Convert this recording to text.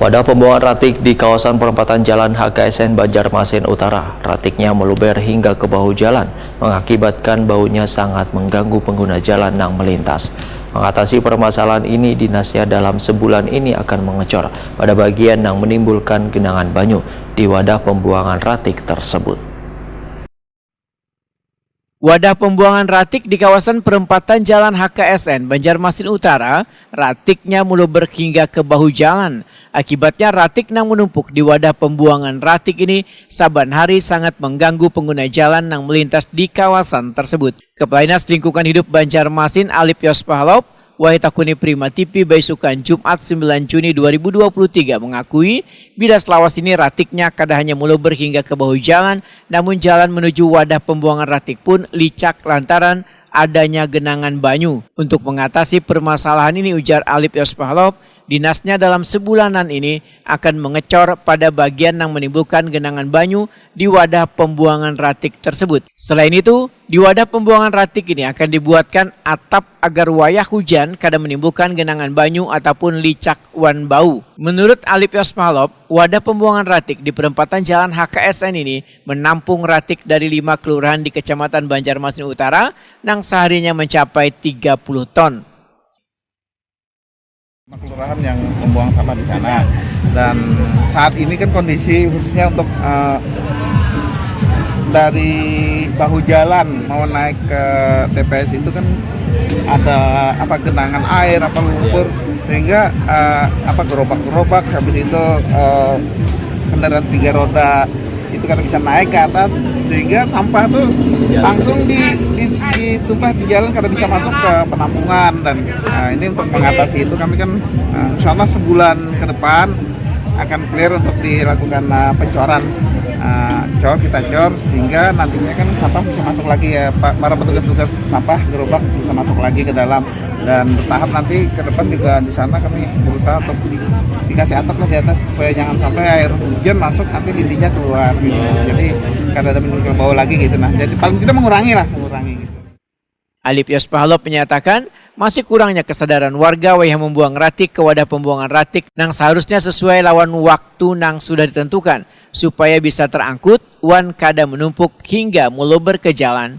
Wadah pembuangan ratik di kawasan perempatan Jalan HKSN Banjarmasin Utara. Ratiknya meluber hingga ke bahu jalan, mengakibatkan baunya sangat mengganggu pengguna jalan yang melintas. Mengatasi permasalahan ini, dinasnya dalam sebulan ini akan mengecor pada bagian yang menimbulkan genangan banyu di wadah pembuangan ratik tersebut. Wadah pembuangan ratik di kawasan perempatan Jalan HKSN Banjarmasin Utara, ratiknya meluber hingga ke bahu jalan. Akibatnya ratik yang menumpuk di wadah pembuangan ratik ini saban hari sangat mengganggu pengguna jalan yang melintas di kawasan tersebut. Kepala Dinas Lingkungan Hidup Banjarmasin Alip Yos Pahlop, Wahitakuni Prima TV Baisukan Jumat 9 Juni 2023 mengakui bidas lawas ini ratiknya kada hanya meluber hingga ke bahu jalan, namun jalan menuju wadah pembuangan ratik pun licak lantaran adanya genangan banyu. Untuk mengatasi permasalahan ini, ujar Alip Yos Pahlop, dinasnya dalam sebulanan ini akan mengecor pada bagian yang menimbulkan genangan banyu di wadah pembuangan ratik tersebut. Selain itu, di wadah pembuangan ratik ini akan dibuatkan atap agar wayah hujan kada menimbulkan genangan banyu ataupun licak wan bau. Menurut Alip Yos Pahlop, wadah pembuangan ratik di perempatan Jalan HKSN ini menampung ratik dari 5 kelurahan di Kecamatan Banjarmasin Utara yang seharinya mencapai 30 ton. Kelurahan yang membuang sampah di sana, dan saat ini kan kondisi khususnya untuk dari bahu jalan mau naik ke TPS itu kan ada genangan air, lumpur, sehingga gerobak-gerobak, habis itu kendaraan 3 roda itu kan bisa naik ke atas, sehingga sampah tuh langsung ditumpah di jalan karena bisa masuk ke penampungan. Dan ini untuk mengatasi itu kami kan insya Allah sebulan ke depan akan clear untuk dilakukan pencoran. Kita cor sehingga nantinya kan sampah bisa masuk lagi ya, para petugas sampah gerobak bisa masuk lagi ke dalam, dan bertahap nanti ke depan juga di sana kami berusaha untuk dikasih atap lah di atas supaya jangan sampai air hujan masuk nanti lindinya keluar gitu. Jadi kada ada menimbulkan bau lagi gitu. Nah, jadi paling tidak mengurangi gitu. Alip Yos Pahlop menyatakan masih kurangnya kesadaran warga yang membuang ratik ke wadah pembuangan ratik yang seharusnya sesuai lawan waktu yang sudah ditentukan supaya bisa terangkut wan kada menumpuk hingga meluber ke jalan.